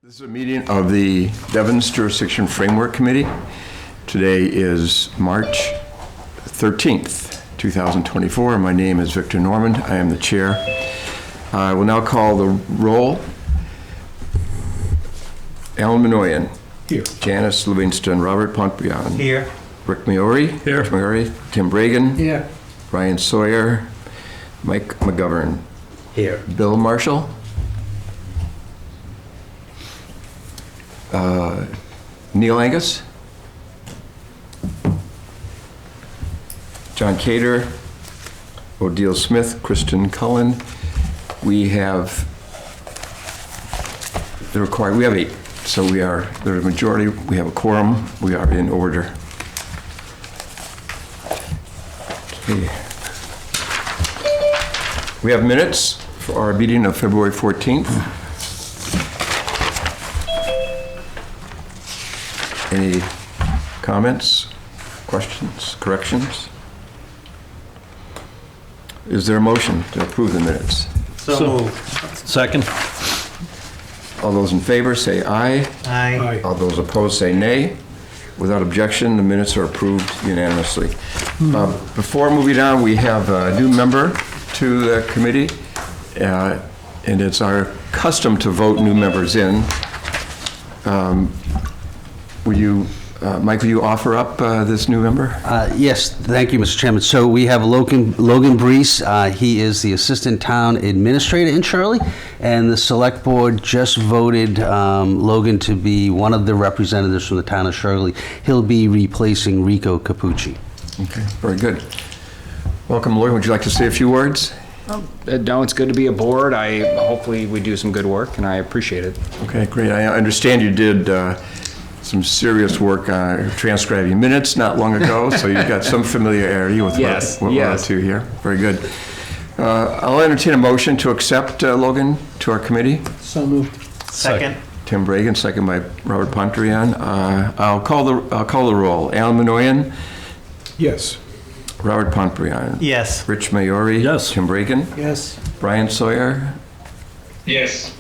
This is a meeting of the Devens Jurisdiction Framework Committee. Today is March 13th, 2024. My name is Victor Normand. I am the chair. I will now call the roll. Alan Minoyan. Here. Janice Livingston. Robert Pontbriand. Here. Rick Maori. Here. Rich Maori. Tim Bragan. Here. Brian Sawyer. Mike McGovern. Here. Bill Marshall. Neil Angus, John Cater, Odile Smith, Kristen Cullen. We have the required. We have 8, so there's a majority. We have a quorum. We are in order. Okay. We have minutes for our meeting of February 14th. Any comments, questions, corrections? Is there a motion to approve the minutes? So moved. Second. All those in favor say aye. Aye. All those opposed say nay. Without objection, the minutes are approved unanimously. Before moving on, we have a new member to the committee, and it's our custom to vote new members in. Mike, will you offer up this new member? Yes, thank you, Mr. Chairman. So we have Logan Brees. He is the Assistant Town Administrator in Shirley, and the Select Board just voted Logan to be one of the representatives from the town of Shirley. He'll be replacing Rico Capucci. Okay, very good. Welcome, Logan. Would you like to say a few words? No, it's good to be aboard. Hopefully we do some good work, and I appreciate it. Okay, great. I understand you did some serious work on transcribing minutes not long ago, so you've got some familiarity with what we're up to here. Very good. I'll entertain a motion to accept Logan to our committee. So moved. Second. Tim Bragan, second by Robert Pontbriand. I'll call the roll. Alan Minoyan. Yes. Robert Pontbriand. Yes. Rich Maori. Yes. Tim Bragan. Yes. Brian Sawyer. Yes.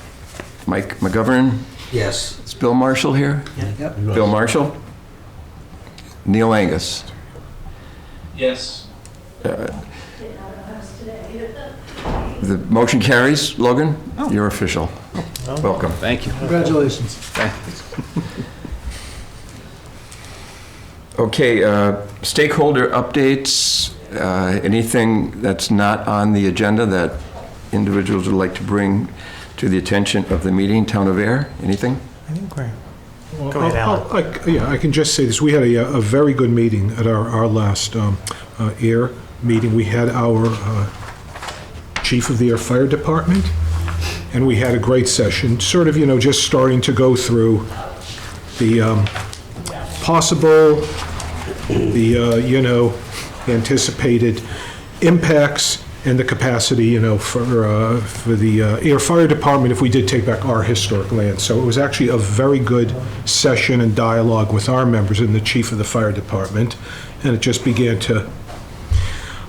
Mike McGovern. Yes. Is Bill Marshall here? Yep. Bill Marshall. Neil Angus. Yes. The motion carries. Logan, you're official. Welcome. Thank you. Congratulations. Okay, stakeholder updates. Anything that's not on the agenda that individuals would like to bring to the attention of the meeting? Town of Air, anything? I think great. Well, Go ahead, Alan. I can just say this. We had a very good meeting at our last air meeting. We had our chief of the Air Fire Department, and we had a great session, sort of, just starting to go through the possible, anticipated impacts and the capacity, for the Air Fire Department if we did take back our historic land. So it was actually a very good session and dialogue with our members and the chief of the fire department, and it just began to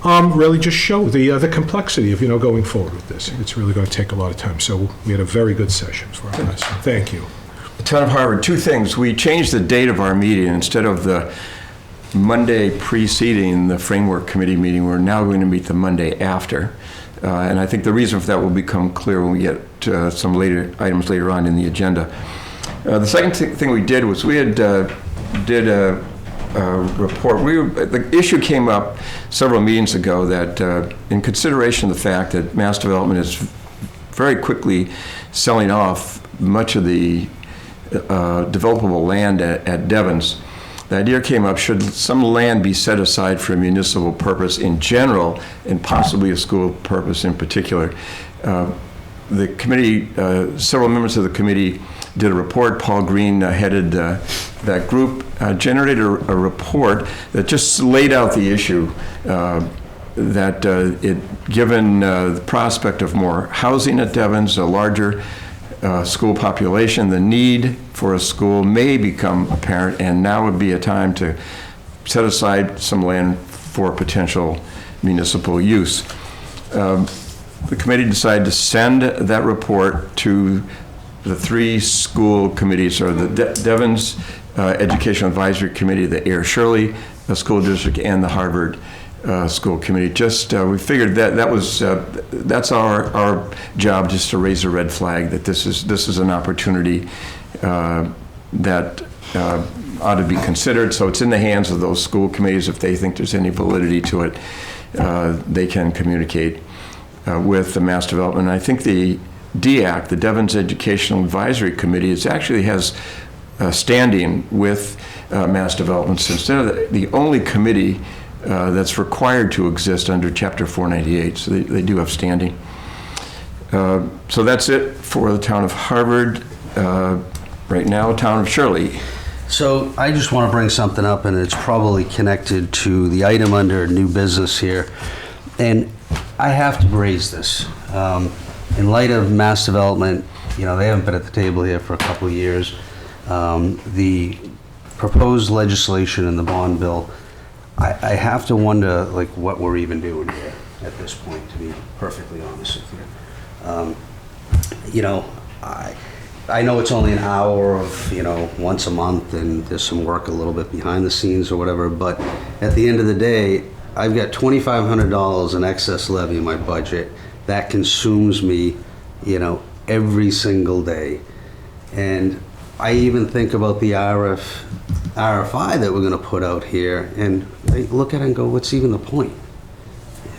really just show the complexity of going forward with this. It's really going to take a lot of time. So we had a very good session for our last. Thank you. The Town of Harvard, 2 things. We changed the date of our meeting. Instead of the Monday preceding the Framework Committee meeting, we're now going to meet the Monday after. And I think the reason for that will become clear when we get to some items later on in the agenda. The second thing we did was we had did a report. The issue came up several meetings ago that in consideration of the fact that mass development is very quickly selling off much of the developable land at Devens, the idea came up, should some land be set aside for a municipal purpose in general and possibly a school purpose in particular? The committee, several members of the committee did a report. Paul Green headed that group, generated a report that just laid out the issue that given the prospect of more housing at Devens, a larger school population, the need for a school may become apparent, and now would be a time to set aside some land for potential municipal use. The committee decided to send that report to the three school committees are the Devens Educational Advisory Committee, the Air Shirley School District, and the Harvard School Committee. Just we figured that's our job, just to raise a red flag that this is an opportunity that ought to be considered. So it's in the hands of those school committees. If they think there's any validity to it, they can communicate with the Mass Development. And I think the DEAC, the Devens Educational Advisory Committee, actually has standing with Mass Development, since they're the only committee that's required to exist under Chapter 498. So they do have standing. So that's it for the town of Harvard. Right now, town of Shirley. So I just want to bring something up, and it's probably connected to the item under new business here. And I have to raise this. In light of Mass Development, they haven't been at the table here for a couple of years. The proposed legislation in the bond bill, I have to wonder, what we're even doing here at this point, to be perfectly honest with you. I know it's only an hour of, once a month, and there's some work a little bit behind the scenes or whatever, but at the end of the day, I've got $2,500 in excess levy in my budget. That consumes me, every single day. And I even think about the RFI that we're gonna put out here, and I look at it and go, what's even the point?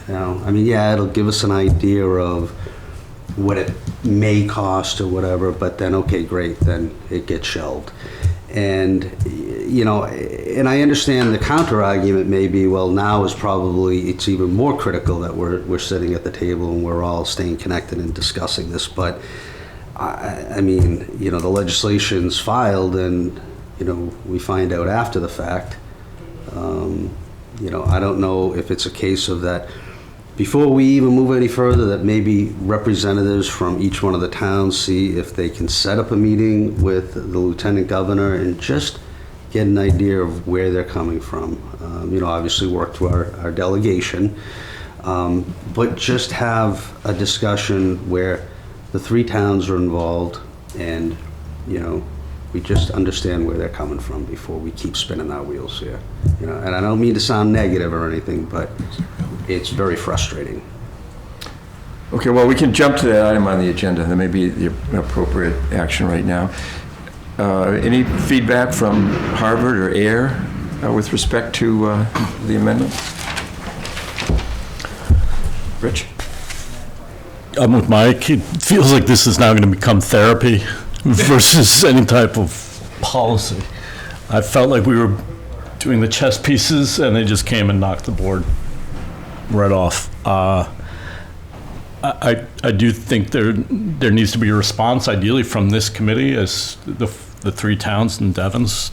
It'll give us an idea of what it may cost or whatever, but then, okay, great, then it gets shelved. And, and I understand the counter argument may be, well, now is probably, it's even more critical that we're sitting at the table and we're all staying connected and discussing this. But the legislation's filed, and, we find out after the fact. I don't know if it's a case of that, before we even move any further, that maybe representatives from each one of the towns see if they can set up a meeting with the lieutenant governor and just get an idea of where they're coming from. Obviously work through our delegation, but just have a discussion where the three towns are involved, and, we just understand where they're coming from before we keep spinning our wheels here. And I don't mean to sound negative or anything, but it's very frustrating. Okay, well, we can jump to that item on the agenda. That may be the appropriate action right now. Any feedback from Harvard or AIR with respect to the amendment? Rich? I'm with Mike. It feels like this is now going to become therapy versus any type of policy. I felt like we were doing the chess pieces, and they just came and knocked the board right off. I do think there needs to be a response, ideally from this committee, as the three towns in Devens,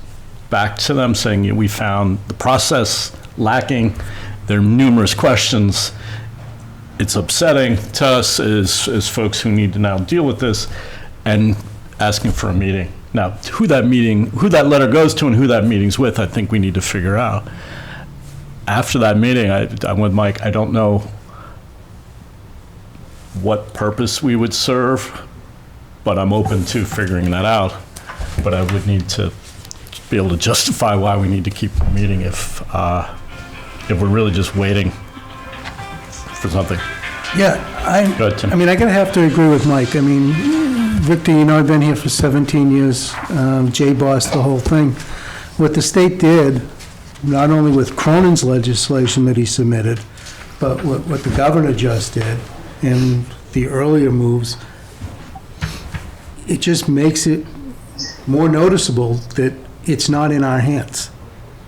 back to them saying, we found the process lacking. There are numerous questions. It's upsetting to us as folks who need to now deal with this, and asking for a meeting. Now, who that letter goes to and who that meeting's with, I think we need to figure out. After that meeting, I'm with Mike. I don't know what purpose we would serve, but I'm open to figuring that out. But I would need to be able to justify why we need to keep the meeting if we're really just waiting for something. Yeah, Go ahead, Tim. I gotta have to agree with Mike. Victor, I've been here for 17 years, Jay bossed the whole thing. What the state did, not only with Cronin's legislation that he submitted, but what the governor just did, and the earlier moves, it just makes it more noticeable that it's not in our hands.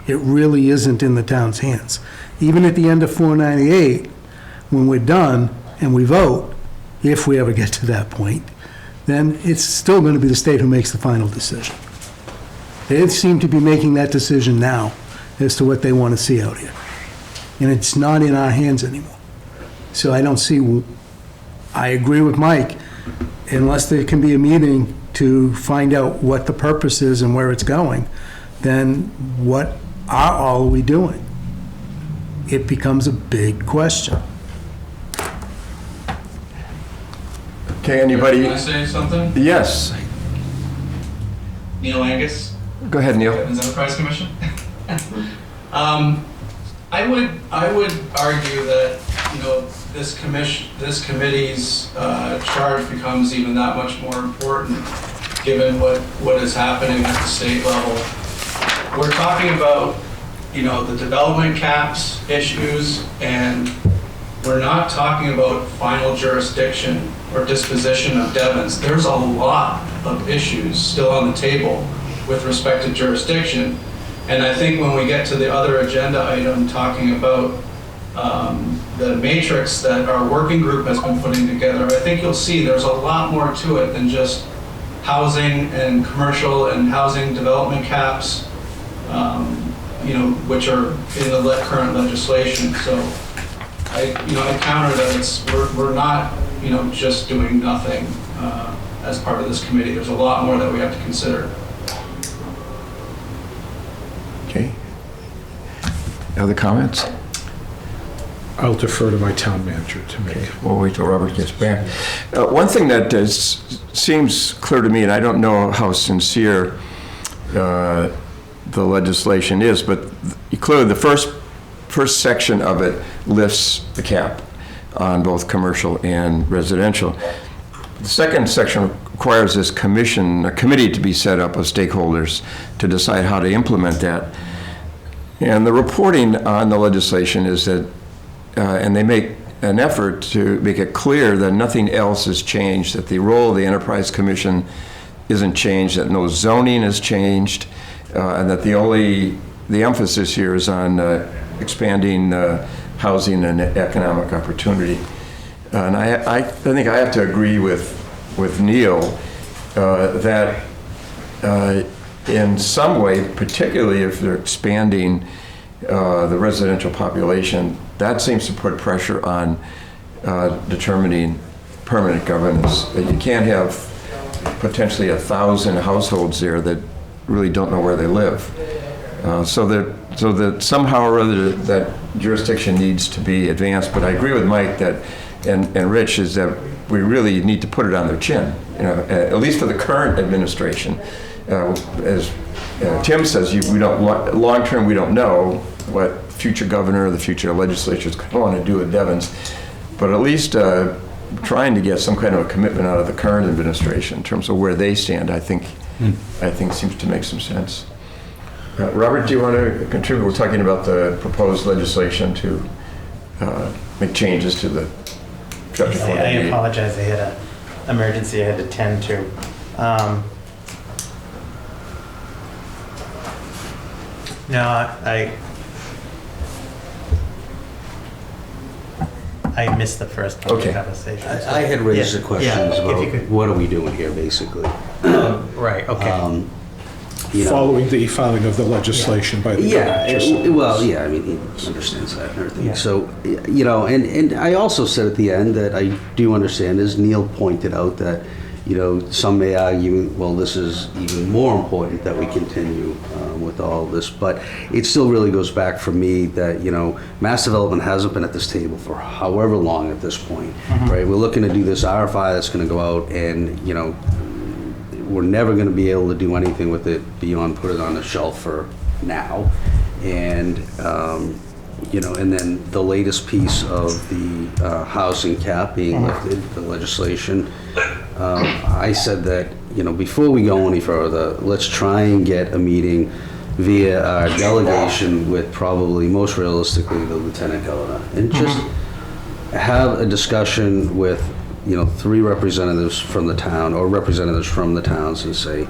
It really isn't in the town's hands. Even at the end of 498, when we're done and we vote, if we ever get to that point, then it's still going to be the state who makes the final decision. They seem to be making that decision now as to what they want to see out here. And it's not in our hands anymore. So I agree with Mike, unless there can be a meeting to find out what the purpose is and where it's going, then what are we doing? It becomes a big question. Okay, anybody? Can I say something? Yes. Neil Angus, Go ahead, Neil. Devens Enterprise Commission. I would argue that, you know, this committee's charge becomes even that much more important given what is happening at the state level. We're talking about, you know, the development caps issues, and we're not talking about final jurisdiction or disposition of Devens. There's a lot of issues still on the table with respect to jurisdiction. And I think when we get to the other agenda item talking about the matrix that our working group has been putting together, I think you'll see there's a lot more to it than just housing and commercial and housing development caps, you know, which are in the current legislation. So I counter that we're not, you know, just doing nothing as part of this committee. There's a lot more that we have to consider. Okay. Other comments? I'll defer to my town manager to make. We'll wait till Robert gets back. One thing that seems clear to me, and I don't know how sincere the legislation is, but clearly the first section of it lifts the cap on both commercial and residential. The second section requires this a committee to be set up of stakeholders to decide how to implement that. And the reporting on the legislation is that, and they make an effort to make it clear that nothing else has changed, that the role of the Enterprise Commission isn't changed, that no zoning has changed, and that the emphasis here is on expanding housing and economic opportunity. And I think I have to agree with Neil that in some way, particularly if they're expanding the residential population, that seems to put pressure on determining permanent governance. That you can't have potentially 1,000 households there that really don't know where they live. So that somehow or other that jurisdiction needs to be advanced. But I agree with Mike that, and Rich, is that we really need to put it on their chin. You know, at least for the current administration. As Tim says, we don't long term. We don't know what future governor or the future legislature is going to want to do with Devens, but at least trying to get some kind of a commitment out of the current administration in terms of where they stand, I think seems to make some sense. Robert, do you want to contribute? We're talking about the proposed legislation to make changes to the chapter 4. I apologize. I had an emergency I had to tend to. No, I missed the first part of the conversation. I had raised the questions if you about could. what are we doing here, basically. Right, okay. You know, Following the filing of the legislation by the yeah, governor. well, yeah, I mean, he understands that and everything. Yeah. So, you know, and I also said at the end that I do understand, as Neil pointed out, that, you know, some may argue, well, this is even more important that we continue with all of this, but it still really goes back for me that, you know, mass development hasn't been at this table for however long at this point, right? We're looking to do this RFI that's going to go out, and, you know, we're never going to be able to do anything with it beyond put it on the shelf for now. And, you know, and then the latest piece of the housing cap being lifted, the legislation, I said that, you know, before we go any further, let's try and get a meeting via our delegation with probably most realistically the lieutenant governor, and just have a discussion with, you know, 3 representatives from the town or representatives from the towns and say,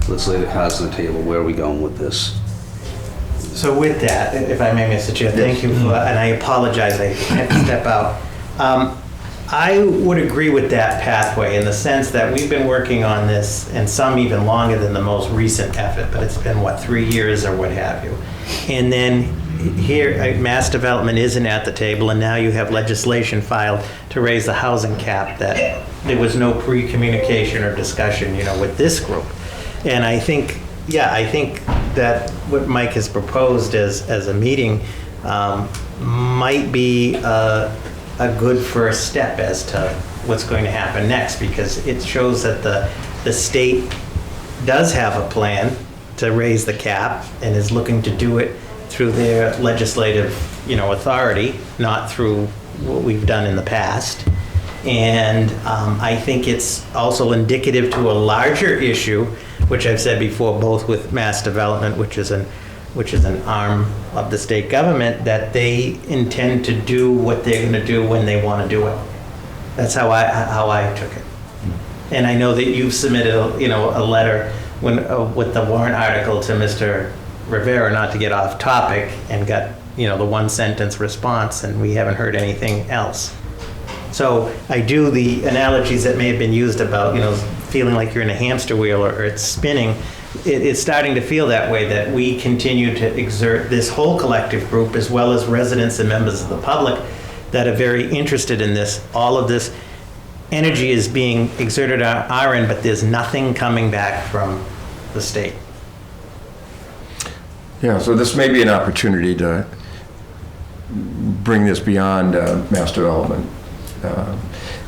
let's lay the cards on the table. Where are we going with this? So with that, if I may, Mr. Chair, thank you for, and I apologize, I had to step out. I would agree with that pathway in the sense that we've been working on this, and some even longer than the most recent effort, but it's been, what, 3 years or what have you. And then here, mass development isn't at the table, and now you have legislation filed to raise the housing cap that there was no pre-communication or discussion, you know, with this group. And I think, yeah, I think that what Mike has proposed as a meeting might be a good first step as to what's going to happen next, because it shows that the state does have a plan to raise the cap and is looking to do it through their legislative, authority, not through what we've done in the past. And I think it's also indicative to a larger issue, which I've said before, both with mass development, which is an arm of the state government, that they intend to do what they're going to do when they want to do it. That's how I took it. And I know that you've submitted, a letter with the warrant article to Mr. Rivera, not to get off topic, and got, the one sentence response, and we haven't heard anything else. So I do the analogies that may have been used about, feeling like you're in a hamster wheel or it's spinning. It's starting to feel that way, that we continue to exert, this whole collective group, as well as residents and members of the public that are very interested in this. All of this energy is being exerted on our end, but there's nothing coming back from the state. Yeah, so this may be an opportunity to bring this beyond mass development.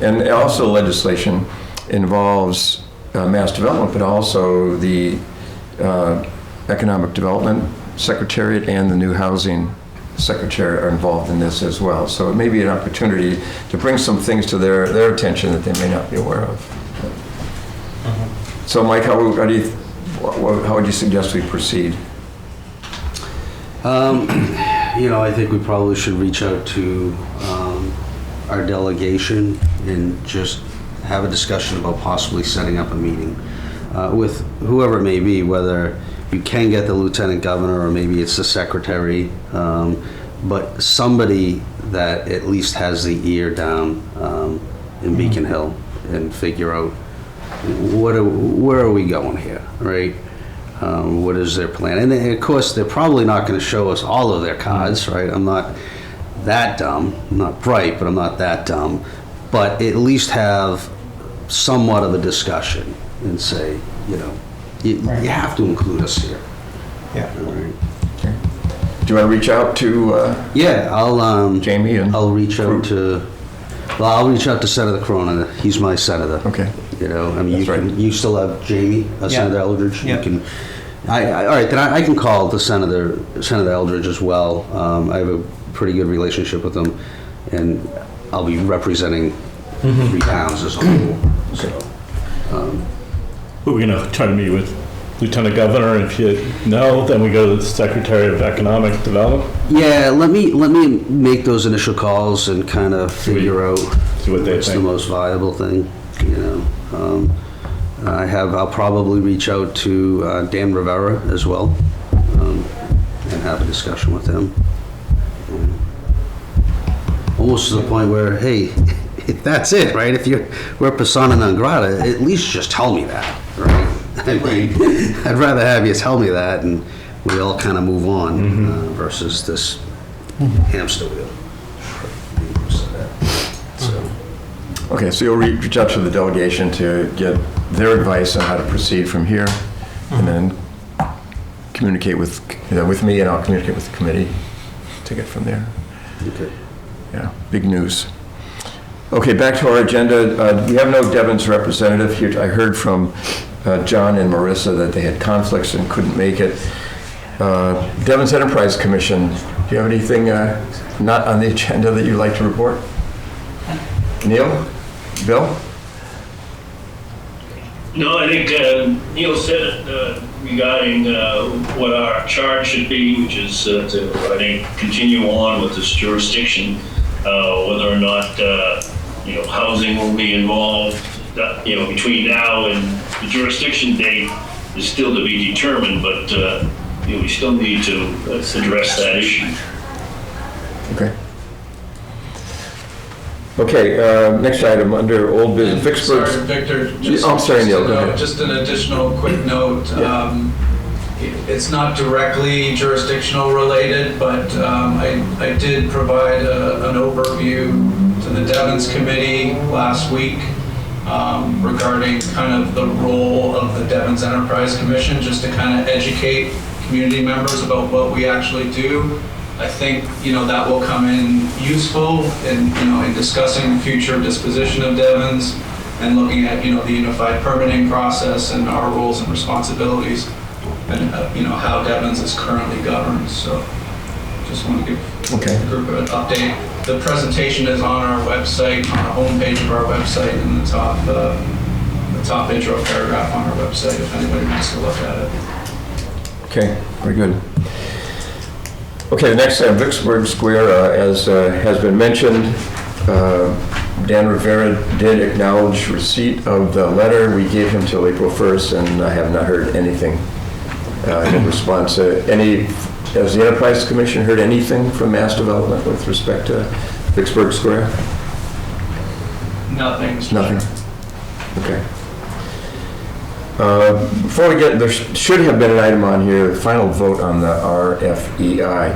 And also legislation involves mass development, but also the Economic Development Secretariat and the new Housing Secretary are involved in this as well. So it may be an opportunity to bring some things to their attention that they may not be aware of. So Mike, how would you suggest we proceed? I think we probably should reach out to our delegation and just have a discussion about possibly setting up a meeting with whoever it may be, whether you can get the lieutenant governor or maybe it's the secretary, but somebody that at least has the ear down in Beacon Hill and figure out where are we going here, right? What is their plan? And of course, they're probably not going to show us all of their cards, right? I'm not that dumb. I'm not bright, but I'm not that dumb. But at least have somewhat of a discussion and say, you have to include us here. Yeah. All right. Do you want to reach out to I'll Jamie? And I'll reach out to Senator Cronin. He's my senator. Okay. That's right. You still have Jamie, Senator Eldridge. Yeah. You can. All right. Then I can call the Senator Eldridge as well. I have a pretty good relationship with him, and I'll be representing 3 towns as a whole. So. We're going to try to meet with Lieutenant Governor. If you know, then we go to the Secretary of Economic Development. Yeah, let me make those initial calls and kind of figure out see what they what's the think. most viable thing. I'll probably reach out to Dan Rivera as well and have a discussion with him. Almost to the point where, hey, that's it, right? If we're persona non grata, at least just tell me that, right? I mean, I'd rather have you tell me that and we all kind of move on versus this hamster wheel. Okay, so you'll reach out to the delegation to get their advice on how to proceed from here, and then communicate with me, and I'll communicate with the committee. Take it from there. Okay. Yeah, big news. Okay, back to our agenda. We have no Devens representative here. I heard from John and Marissa that they had conflicts and couldn't make it. Devens Enterprise Commission, do you have anything not on the agenda that you'd like to report? Neil? Bill? No, I think Neil said it regarding what our charge should be, which is to, I think, continue on with this jurisdiction, whether or not, housing will be involved, between now and the jurisdiction date is still to be determined, but, we still need to address that issue. Okay. Okay, next item under old business. Vicksburg. Sorry, Victor. I'm sorry, Neil, go ahead. Just an additional quick note. It's not directly jurisdictional related, but I did provide an overview to the Devens Committee last week regarding kind of the role of the Devens Enterprise Commission, just to kind of educate community members about what we actually do. I think, that will come in useful in discussing the future disposition of Devens. and looking at, you know, the unified permitting process and our roles and responsibilities, and, you know, how Devens is currently governed. So just want to give the group an update. The presentation is on our website, on the homepage of our website, in the top intro paragraph on our website, if anybody wants to look at it. Okay, very good. Okay, the next item, Vicksburg Square, as has been mentioned, Dan Rivera did acknowledge receipt of the letter. We gave him till April 1st, and I have not heard anything in response. Has the Enterprise Commission heard anything from Mass Development with respect to Vicksburg Square? Nothing. Nothing? Okay. Before we get, there should have been an item on here, final vote on the RFEI.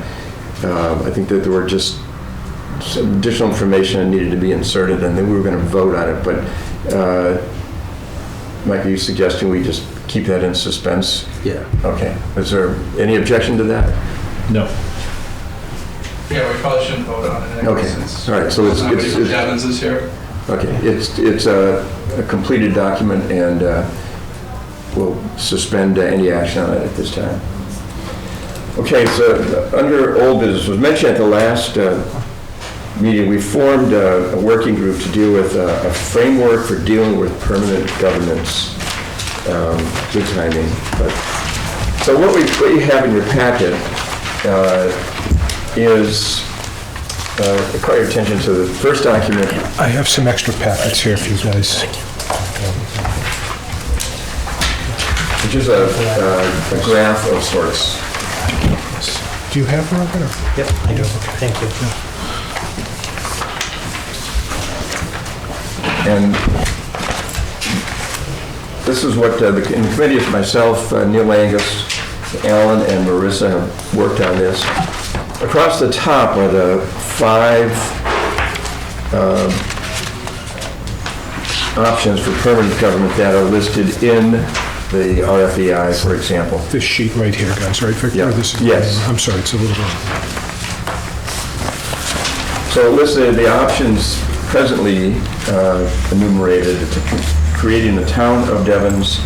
I think that there were just some additional information that needed to be inserted, and then we were going to vote on it, but Mike, are you suggesting we just keep that in suspense? Yeah. Okay. Is there any objection to that? No. Yeah, we probably shouldn't vote on it anyway, Okay. since All right, so it's Devens is here. okay. It's a completed document, and we'll suspend any action on it at this time. Okay, so under old business, was mentioned at the last meeting, we formed a working group to deal with a framework for dealing with permanent governance. Good timing. So what you have in your packet is, call your attention to the first document. I have some extra packets here for you guys. Which is a graph of sorts. Do you have one, Robert? Yep, I do. Thank you. And this is what in the committee is myself, Neil Angus, Alan, and Marissa have worked on this. Across the top are the 5 options for permanent government that are listed in the RFEI, for example. This sheet right here, guys, right, Victor? Yeah. This is, Yes. I'm sorry, it's a little bit. So it listed the options presently enumerated: creating the town of Devens,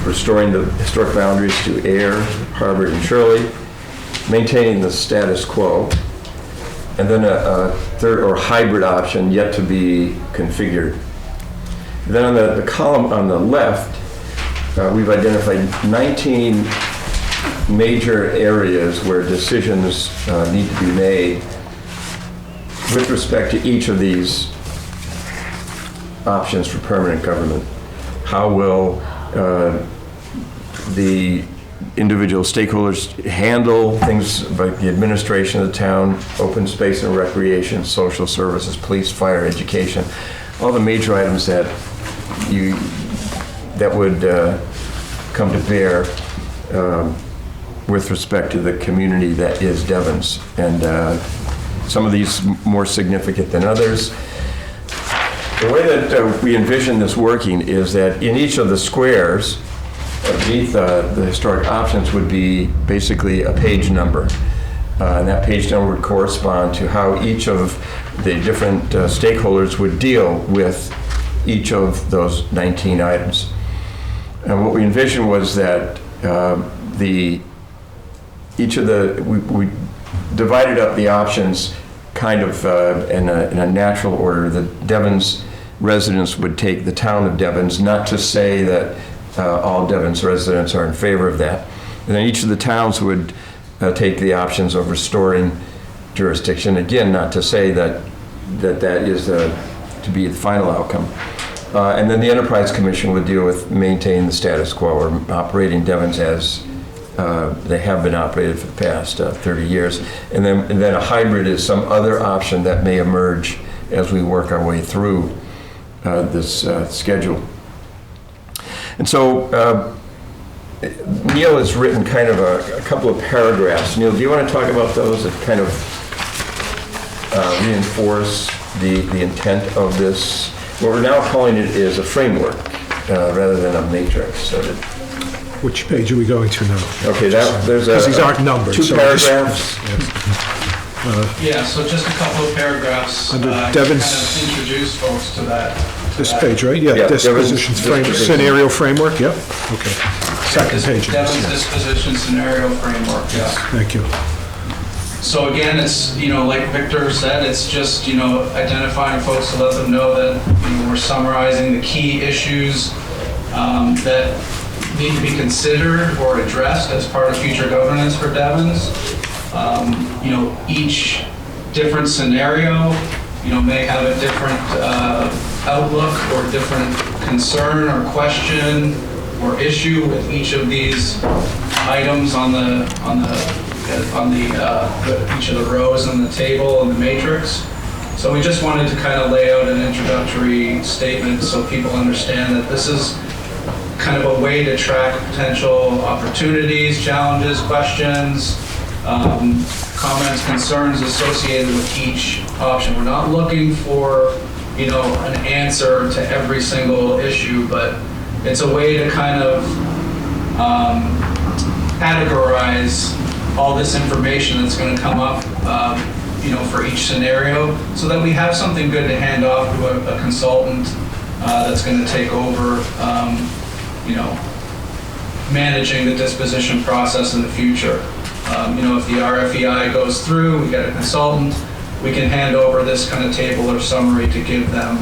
restoring the historic boundaries to Air, Harvard, and Shirley, maintaining the status quo, and then a third or hybrid option yet to be configured. Then on the column on the left, we've identified 19 major areas where decisions need to be made with respect to each of these options for permanent government. How will the individual stakeholders handle things like the administration of the town, open space and recreation, social services, police, fire, education, all the major items that would come to bear with respect to the community that is Devens. And some of these more significant than others. The way that we envision this working is that in each of the squares, beneath the historic options would be basically a page number. And that page number would correspond to how each of the different stakeholders would deal with each of those 19 items. And what we envisioned was that we divided up the options kind of in a natural order. The Devens residents would take the town of Devens, not to say that all Devens residents are in favor of that. And then each of the towns would take the options of restoring jurisdiction. Again, not to say that is to be the final outcome. And then the Enterprise Commission would deal with maintaining the status quo or operating Devens as they have been operated for the past 30 years. And then a hybrid is some other option that may emerge as we work our way through this schedule. And so Neil has written kind of a couple of paragraphs. Neil, do you want to talk about those that kind of reinforce the intent of this? What we're now calling it is a framework rather than a matrix. So Which page are we going to now? okay, there's Because these aren't numbered. 2 so paragraphs. Yeah, so just a couple of paragraphs Under to Devens. kind of introduce folks to that. This page, right? Yeah, Yeah, disposition disposition. scenario framework, yep, okay. Second page. Devens disposition scenario framework, yeah. Thank you. So again, it's, like Victor said, it's just, identifying folks to let them know that, we're summarizing the key issues that need to be considered or addressed as part of future governance for Devens. Each different scenario, may have a different outlook or different concern or question or issue with each of these items on each of the rows in the table and the matrix. So we just wanted to kind of lay out an introductory statement so people understand that this is kind of a way to track potential opportunities, challenges, questions, comments, concerns associated with each option. We're not looking for, an answer to every single issue, but it's a way to kind of categorize all this information that's going to come up, for each scenario, so that we have something good to hand off to a consultant that's going to take over, managing the disposition process in the future. If the RFEI goes through, we get a consultant, we can hand over this kind of table or summary to give them,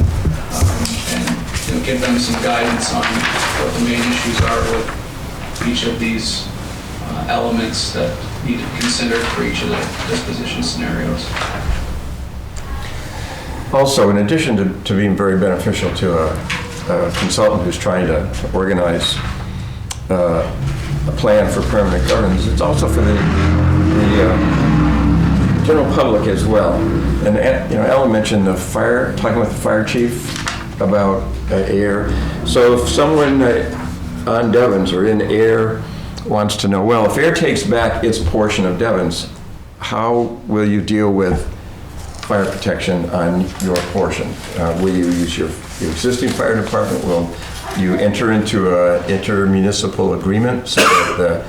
and give them some guidance on what the main issues are with each of these elements that need to be considered for each of the disposition scenarios. Also, in addition to being very beneficial to a consultant who's trying to organize a plan for permanent governance, it's also for the general public as well. And Ellen mentioned talking with the fire chief about air. So if someone on Devens or in air wants to know, well, if air takes back its portion of Devens, how will you deal with fire protection on your portion? Will you use your existing fire department? Will you enter into an intermunicipal agreement so that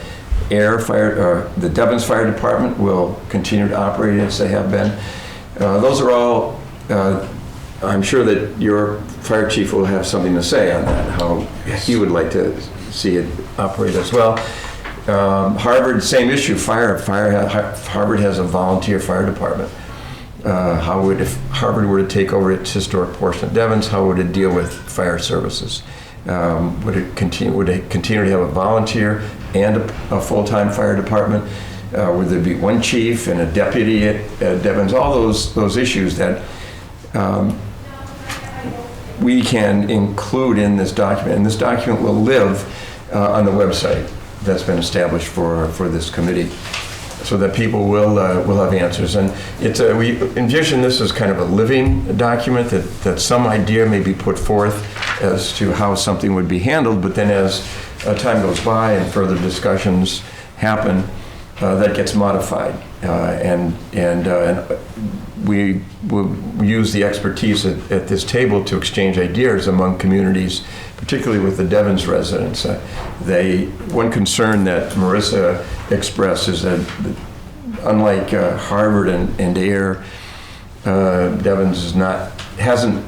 the Devens Fire Department will continue to operate as they have been? Those are all, I'm sure that your fire chief will have something to say on that, how he would like to see it operate as well. Harvard, same issue, Harvard has a volunteer fire department. If Harvard were to take over its historic portion of Devens, how would it deal with fire services? Would it continue to have a volunteer and a full-time fire department? Would there be one chief and a deputy at Devens? All those issues that we can include in this document. And this document will live on the website that's been established for this committee, so that people will have answers. And we envision this as kind of a living document that some idea may be put forth as to how something would be handled, but then as time goes by and further discussions happen, that gets modified. And we will use the expertise at this table to exchange ideas among communities, particularly with the Devens residents. One concern that Marissa expressed is that unlike Harvard and Air, Devens hasn't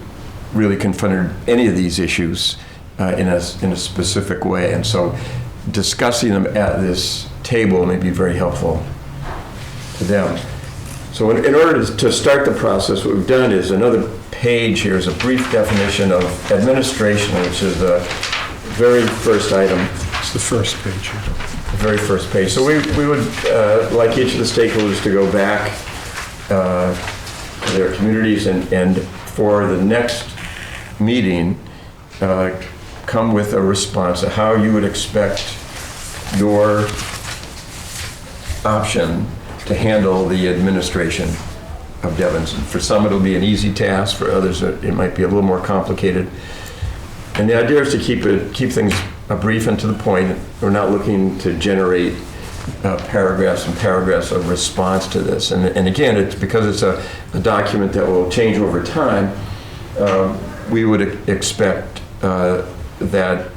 really confronted any of these issues in a specific way, and so discussing them at this table may be very helpful to them. So in order to start the process, what we've done is another page here is a brief definition of administration, which is the very first item. It's the first page here. The very first page. So we would like each of the stakeholders to go back to their communities and for the next meeting, come with a response to how you would expect your option to handle the administration of Devens. And for some, it'll be an easy task. For others, it might be a little more complicated. And the idea is to keep things brief and to the point. We're not looking to generate paragraphs and paragraphs of response to this. And again, it's because it's a document that will change over time. We would expect that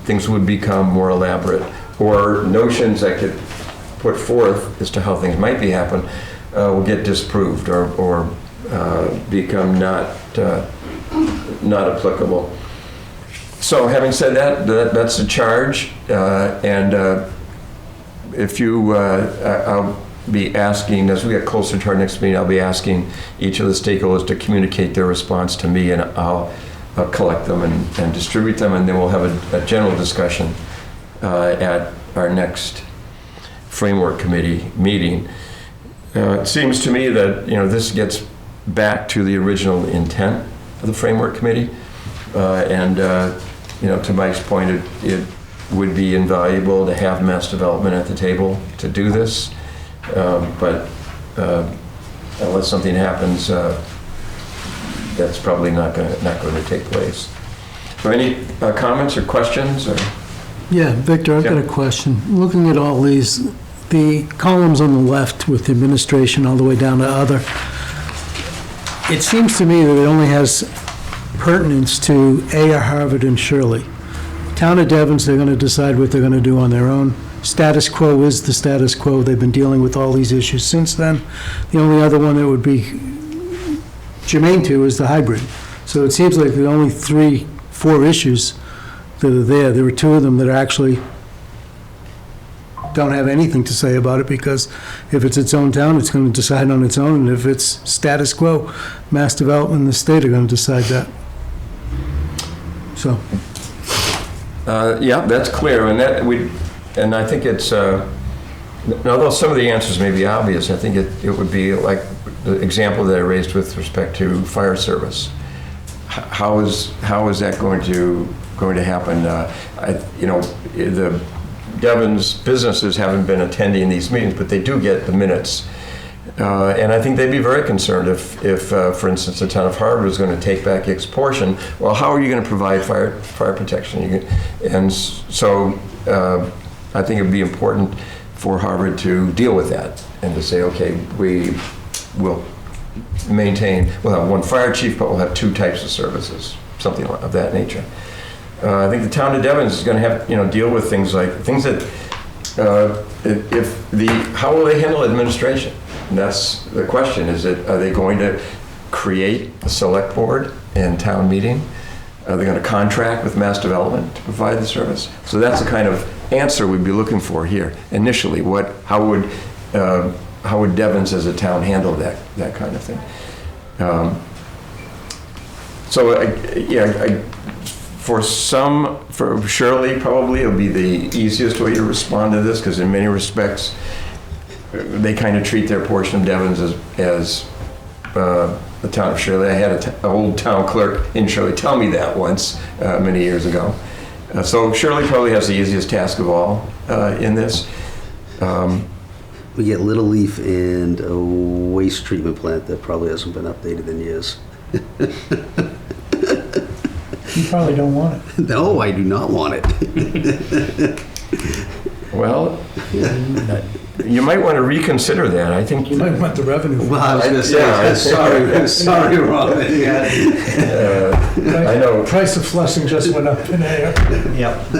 things would become more elaborate, or notions that could put forth as to how things might be happen will get disproved or become not not applicable. So having said that, that's the charge, and if you, I'll be asking, as we get closer to our next meeting, I'll be asking each of the stakeholders to communicate their response to me, and I'll collect them and distribute them, and then we'll have a general discussion at our next Framework Committee meeting. It seems to me that, this gets back to the original intent of the Framework Committee, and to Mike's point, it would be invaluable to have mass development at the table to do this, but unless something happens, that's probably not going to take place. So any comments or questions? Yeah, Victor, I've got a question. Looking at all these, the columns on the left with the administration all the way down to other, it seems to me that it only has pertinence to Harvard and Shirley. Town of Devens, they're going to decide what they're going to do on their own. Status quo is the status quo. They've been dealing with all these issues since then. The only other one that would be germane to is the hybrid. So it seems like the only 3-4 issues that are there. There were 2 of them that actually don't have anything to say about it, because if it's its own town, it's going to decide on its own, and if it's status quo, mass development and the state are going to decide that. So. Yeah, that's clear, and I think it's, although some of the answers may be obvious, I think it would be like the example that I raised with respect to fire service. How is that going to happen? The Devens businesses haven't been attending these meetings, but they do get the minutes. And I think they'd be very concerned if for instance, the town of Harvard was going to take back its portion. Well, how are you going to provide fire protection? And so I think it would be important for Harvard to deal with that and to say, okay, we will we'll have 1 fire chief, but we'll have 2 types of services, something of that nature. I think the town of Devens is going to have, deal with things that, how will they handle administration? And that's the question. Are they going to create a select board and town meeting? Are they going to contract with mass development to provide the service? So that's the kind of answer we'd be looking for here initially. How would Devens as a town handle that kind of thing? For Shirley, probably it'll be the easiest way to respond to this, because in many respects, they kind of treat their portion of Devens as the town of Shirley. I had an old town clerk in Shirley tell me that once, many years ago. So Shirley probably has the easiest task of all in this. We get Little Leaf and a waste treatment plant that probably hasn't been updated in years. You probably don't want it. No, I do not want it. Well, you might want to reconsider that. I think You might want the revenue. Well, I was going to say, sorry, Ron. I know. Price of flushing just went up in air. Yep.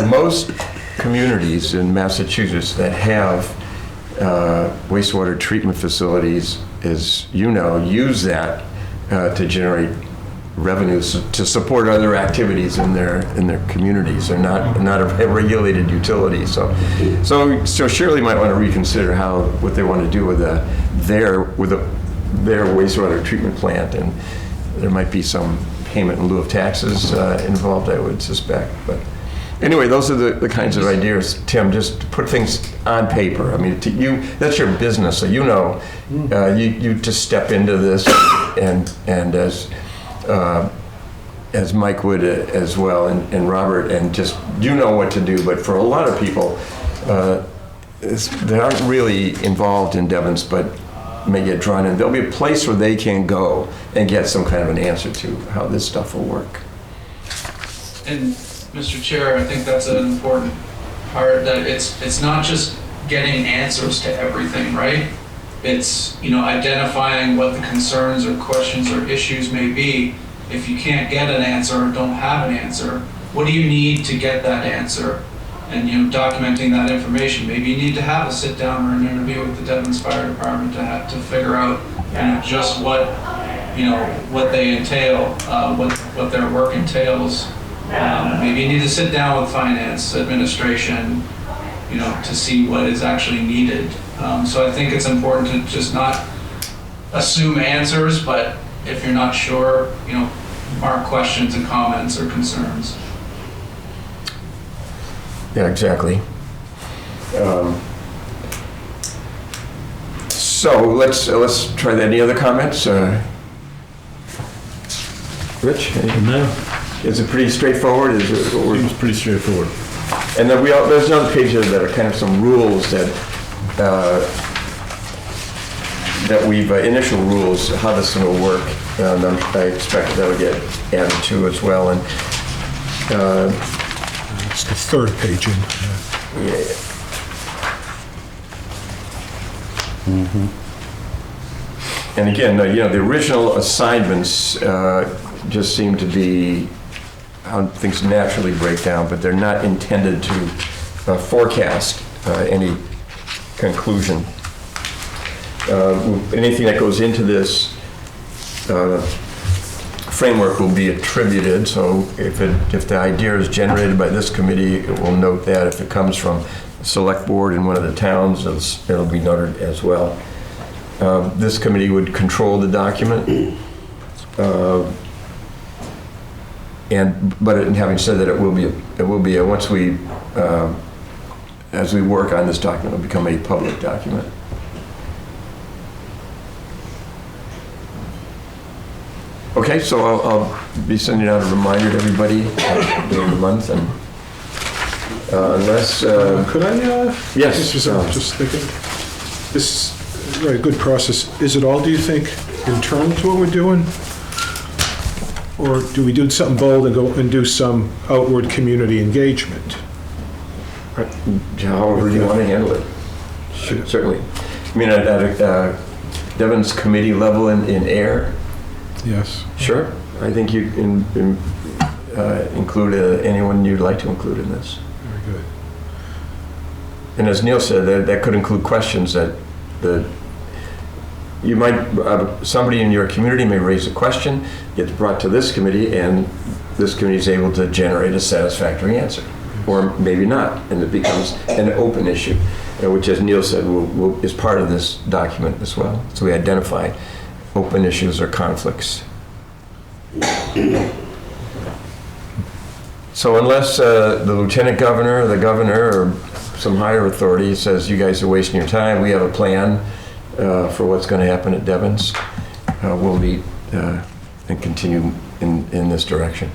Most communities in Massachusetts that have wastewater treatment facilities, as you know, use that to generate revenues to support other activities in their communities. They're not a regulated utility, so Shirley might want to reconsider what they want to do with their wastewater treatment plant, and there might be some payment in lieu of taxes involved, I would suspect. But anyway, those are the kinds of ideas, Tim, just to put things on paper. I mean, that's your business, so you just step into this, and as Mike would as well, and Robert, and just what to do. But for a lot of people, they aren't really involved in Devens, but may get drawn in. There'll be a place where they can go and get some kind of an answer to how this stuff will work. And Mr. Chair, I think that's an important part, that it's not just getting answers to everything, right? It's, identifying what the concerns or questions or issues may be. If you can't get an answer or don't have an answer, what do you need to get that answer? And, documenting that information. Maybe you need to have a sit down or an interview with the Devens Fire Department to figure out, just what what they entail, what their work entails. Maybe you need to sit down with finance administration, to see what is actually needed. So I think it's important to just not assume answers, but if you're not sure, mark questions and comments or concerns. Yeah, exactly. So let's try that. Any other comments? Rich? No, Is it pretty straightforward? seems pretty straightforward. And then there's another page there that are kind of some rules that we've, initial rules, how this will work. And I expect that'll get added to as well. And It's the third page in. yeah. And again, the original assignments just seem to be how things naturally break down, but they're not intended to forecast any conclusion. Anything that goes into this framework will be attributed, so if the idea is generated by this committee, it will note that. If it comes from the select board in one of the towns, it'll be noted as well. This committee would control the document. But having said that, it will be once we, as we work on this document, it'll become a public document. Okay, so I'll be sending out a reminder to everybody during the month, and unless Could I? yes, Just thinking. This is a very good process. Is it all, do you think, internal to what we're doing? Or do we do something bold and go and do some outward community engagement? however you want to handle it. Certainly. I mean, at a Devens committee level in air. Yes. Sure. I think you can include anyone you'd like to include in this. Very good. And as Neil said, that could include questions that you might, somebody in your community may raise a question, gets brought to this committee, and this committee is able to generate a satisfactory answer. Or maybe not, and it becomes an open issue, which, as Neil said, is part of this document as well. So we identify open issues or conflicts. So unless the lieutenant governor, or the governor, or some higher authority says you guys are wasting your time, we have a plan for what's going to happen at Devens, we'll meet and continue in this direction.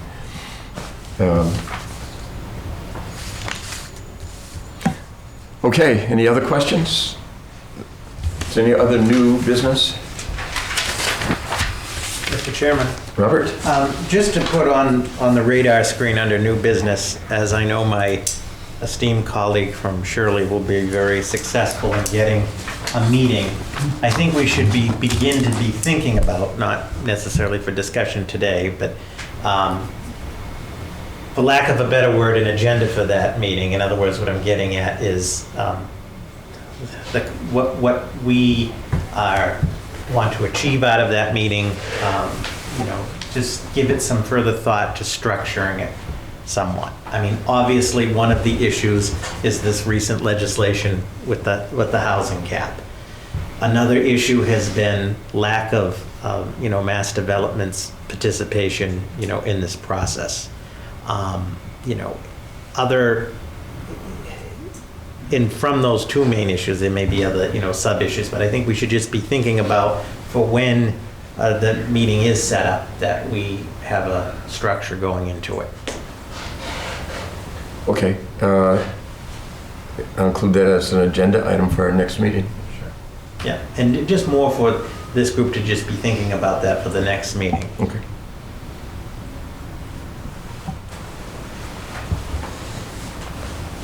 Okay, any other questions? Is there any other new business? Mr. Chairman, Robert? just to put on the radar screen under new business, as I know my esteemed colleague from Shirley will be very successful in getting a meeting, I think we should begin to be thinking about, not necessarily for discussion today, but for lack of a better word, an agenda for that meeting. In other words, what I'm getting at is what we want to achieve out of that meeting. Just give it some further thought to structuring it somewhat. I mean, obviously, one of the issues is this recent legislation with the housing cap. Another issue has been lack of mass development's participation, in this process. From those two main issues, there may be other, sub-issues, but I think we should just be thinking about for when the meeting is set up, that we have a structure going into it. Okay. I'll include that as an agenda item for our next meeting. Yeah, and just more for this group to just be thinking about that for the next meeting. Okay.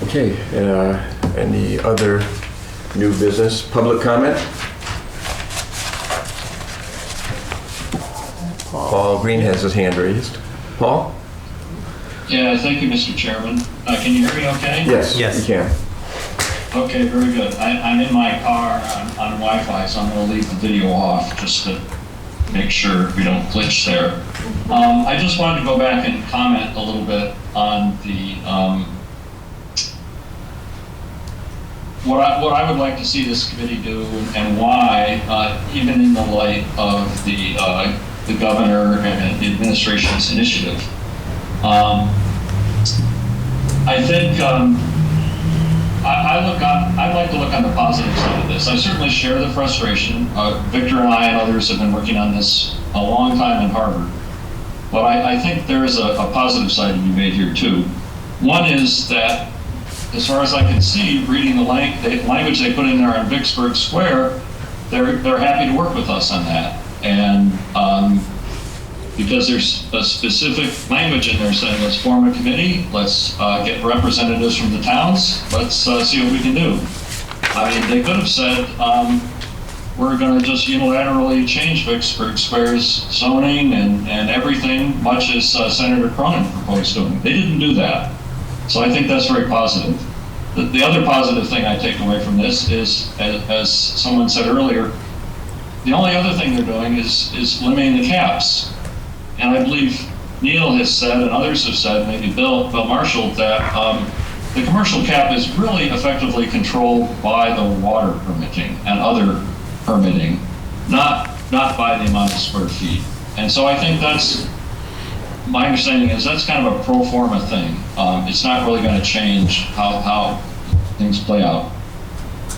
Okay, any other new business? Public comment? Paul Green has his hand raised. Paul? Yeah, thank you, Mr. Chairman. Can you hear me okay? Yes, Yes. you can. Okay, very good. I'm in my car on Wi-Fi, so I'm going to leave the video off just to make sure we don't glitch there. I just wanted to go back and comment a little bit on the what I would like to see this committee do and why, even in the light of the governor and the administration's initiative. I think I'd like to look on the positive side of this. I certainly share the frustration. Victor and I and others have been working on this a long time in Harvard. But I think there is a positive side to be made here too. One is that, as far as I can see, reading the language they put in there on Vicksburg Square, they're happy to work with us on that. And because there's a specific language in there saying, let's form a committee, let's get representatives from the towns, let's see what we can do. I mean, they could have said, we're going to just unilaterally change Vicksburg Square's zoning and everything, much as Senator Cronin proposed doing. They didn't do that. So I think that's very positive. The other positive thing I take away from this is, as someone said earlier, the only other thing they're doing is limiting the caps. And I believe Neil has said, and others have said, maybe Bill Marshall, that the commercial cap is really effectively controlled by the water permitting and other permitting, not by the amount of square feet. And so I think that's, my understanding is that's kind of a pro forma thing. It's not really going to change how things play out.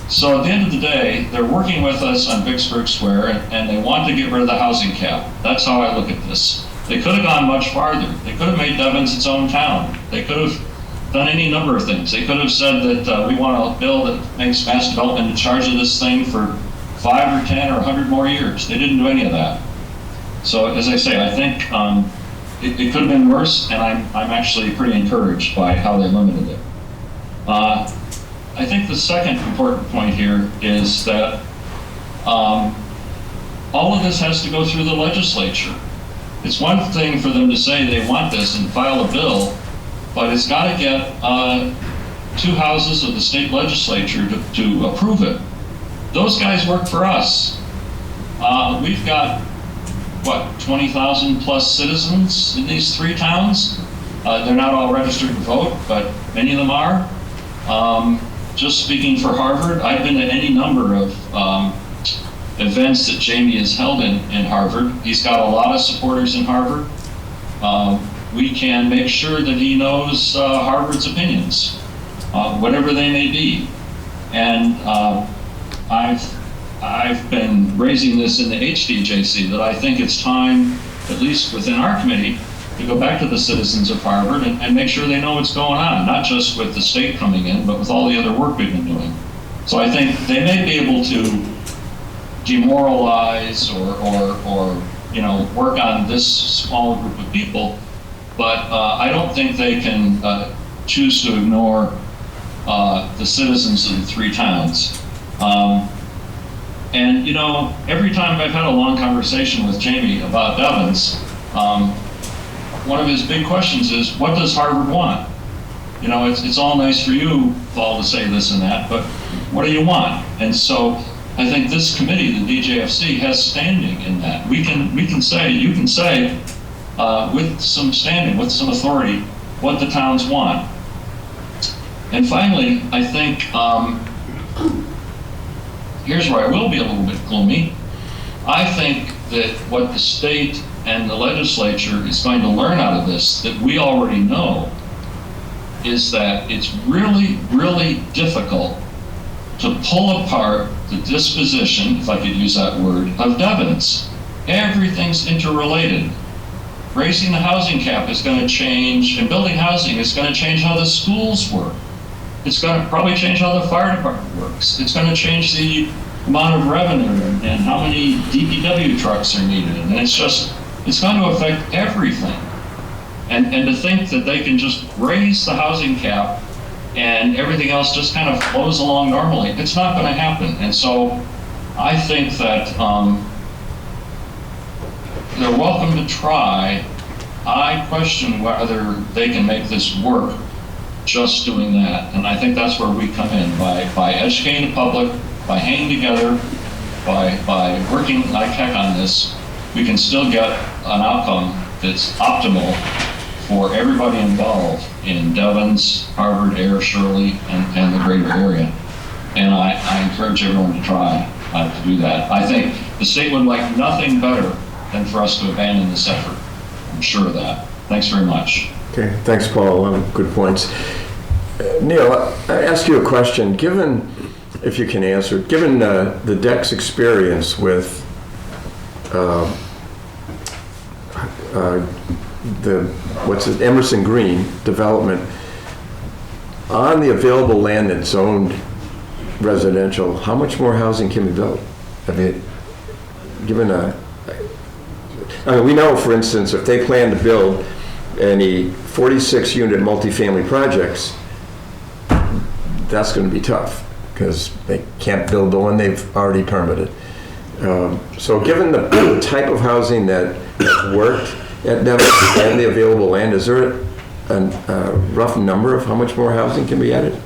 So at the end of the day, they're working with us on Vicksburg Square, and they want to get rid of the housing cap. That's how I look at this. They could have gone much farther. They could have made Devens its own town. They could have done any number of things. They could have said that we want a bill that makes mass development in charge of this thing for 5 or 10 or 100 more years. They didn't do any of that. So as I say, I think it could have been worse, and I'm actually pretty encouraged by how they limited it. I think the second important point here is that all of this has to go through the legislature. It's one thing for them to say they want this and file a bill, but it's got to get 2 houses of the state legislature to approve it. Those guys work for us. We've got, what, 20,000 plus citizens in these 3 towns? They're not all registered to vote, but many of them are. Just speaking for Harvard, I've been at any number of events that Jamie has held in Harvard. He's got a lot of supporters in Harvard. We can make sure that he knows Harvard's opinions, whatever they may be. And I've been raising this in the HDJC that I think it's time, at least within our committee, to go back to the citizens of Harvard and make sure they know what's going on, not just with the state coming in, but with all the other work we've been doing. So I think they may be able to demoralize or work on this small group of people, but I don't think they can choose to ignore the citizens of the 3 towns. And every time I've had a long conversation with Jamie about Devens, one of his big questions is, what does Harvard want? It's all nice for you, Paul, to say this and that, but what do you want? And so I think this committee, the DJFC, has standing in that. You can say, with some standing, with some authority, what the towns want. And finally, I think, here's where I will be a little bit gloomy. I think that what the state and the legislature is going to learn out of this, that we already know, is that it's really, really difficult to pull apart the disposition, if I could use that word, of Devens. Everything's interrelated. Raising the housing cap is going to change, and building housing is going to change how the schools work. It's going to probably change how the fire department works. It's going to change the amount of revenue and how many DPW trucks are needed. And it's going to affect everything. And to think that they can just raise the housing cap and everything else just kind of flows along normally, it's not going to happen. And so I think that they're welcome to try. I question whether they can make this work just doing that. And I think that's where we come in, by educating the public, by hanging together, by working like heck on this. we can still get an outcome that's optimal for everybody involved in Devens, Harvard, Air, Shirley, and the greater area. And I encourage everyone to try to do that. I think the state would like nothing better than for us to abandon this effort. I'm sure of that. Thanks very much. Okay, thanks, Paul. Good points. Neil, I ask you a question. Given, if you can answer, given the DEC's experience with Emerson Green development, on the available land that's zoned residential, how much more housing can be built? I mean, we know, for instance, if they plan to build any 46-unit multifamily projects, that's going to be tough because they can't build the one they've already permitted. So given the type of housing that worked at Devens and the available land, is there a rough number of how much more housing can be added?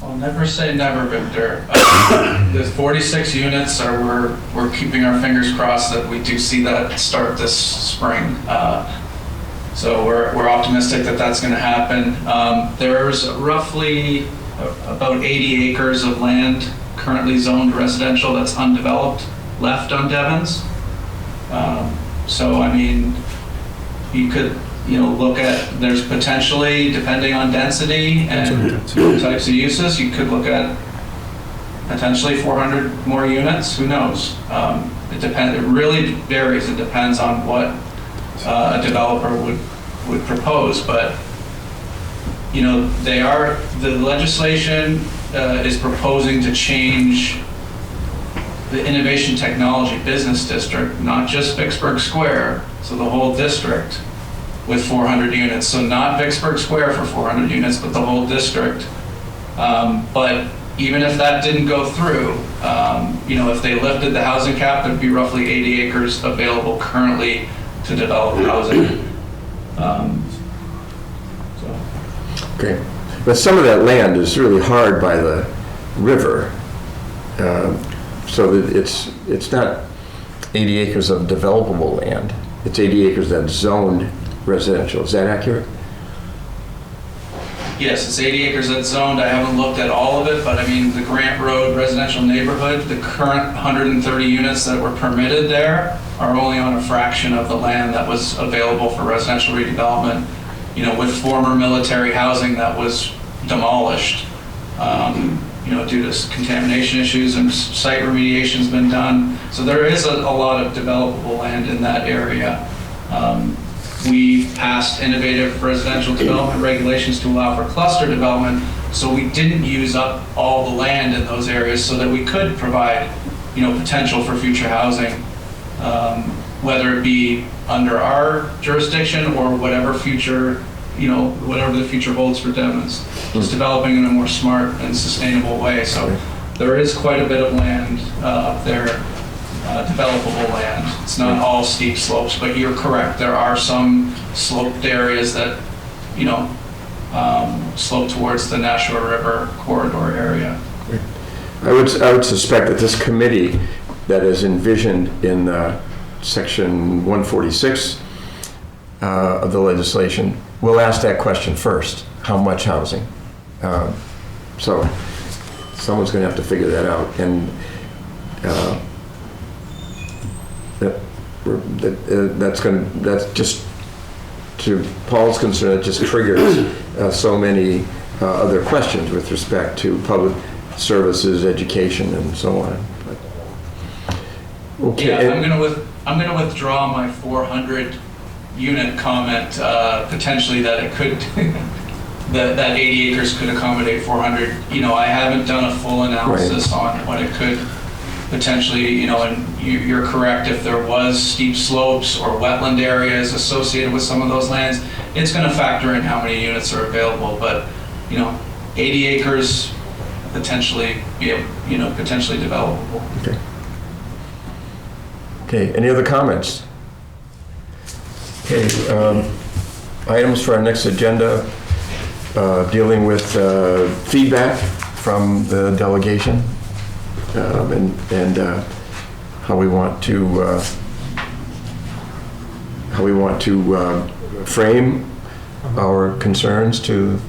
I'll never say never, Victor. The 46 units we're keeping our fingers crossed that we do see that start this spring. So we're optimistic that that's going to happen. There's roughly about 80 acres of land currently zoned residential that's undeveloped left on Devens. So I mean, you could look at, there's potentially, depending on density and types of uses, you could look at potentially 400 more units. Who knows? It depends. It really varies. It depends on what a developer would propose. But the legislation is proposing to change the Innovation Technology Business District, not just Vicksburg Square, so the whole district, with 400 units. So not Vicksburg Square for 400 units, but the whole district. But even if that didn't go through, if they lifted the housing cap, there'd be roughly 80 acres available currently to develop housing. Okay, but some of that land is really hard by the river, so that it's not 80 acres of developable land. It's 80 acres that's zoned residential. Is that accurate? Yes, it's 80 acres that's zoned. I haven't looked at all of it, but I mean, the Grant Road residential neighborhood, the current 130 units that were permitted there are only on a fraction of the land that was available for residential redevelopment, with former military housing that was demolished, due to contamination issues, and site remediation's been done. So there is a lot of developable land in that area. We passed innovative residential development regulations to allow for cluster development, so we didn't use up all the land in those areas so that we could provide, potential for future housing, whether it be under our jurisdiction or whatever future, whatever the future holds for Devens. Just developing in a more smart and sustainable way. So there is quite a bit of land up there, developable land. It's not all steep slopes, but you're correct. There are some sloped areas that, slope towards the Nashua River corridor area. I would suspect that this committee that is envisioned in Section 146 of the legislation will ask that question first: how much housing? So someone's going to have to figure that out, and that's just, to Paul's concern, it just triggers so many other questions with respect to public services, education, and so on. Okay. Yeah, I'm going to withdraw my 400 unit comment, potentially that it could that 80 acres could accommodate 400. I haven't done a full analysis on what it could potentially, and you're correct, if there was steep slopes or wetland areas associated with some of those lands, it's going to factor in how many units are available. But 80 acres potentially potentially developable. Okay, any other comments? Okay, items for our next agenda, dealing with feedback from the delegation, and how we want to frame our concerns to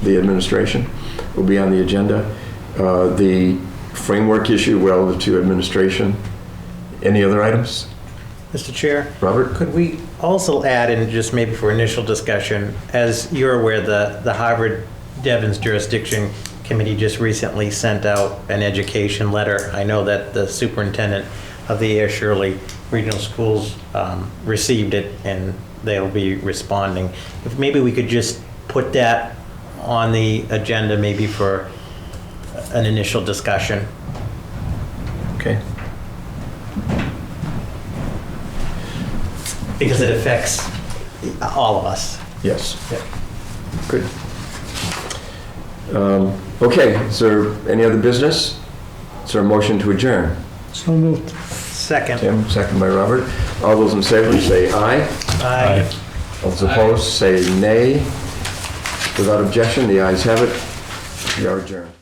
the administration will be on the agenda. The framework issue relative to administration. Any other items? Mr. Chair? Robert? Could we also add in, just maybe for initial discussion, as you're aware, the Harvard Devens Jurisdiction Committee just recently sent out an education letter. I know that the superintendent of the Air Shirley Regional Schools received it, and they'll be responding. If maybe we could just put that on the agenda, maybe for an initial discussion. Okay. Because it affects all of us. Yes. Yeah. Good. Okay, is there any other business? Is there a motion to adjourn? So moved. Second. Tim, second by Robert. All those in favor say aye. Aye. All those opposed say nay. Without objection, the ayes have it. We are adjourned.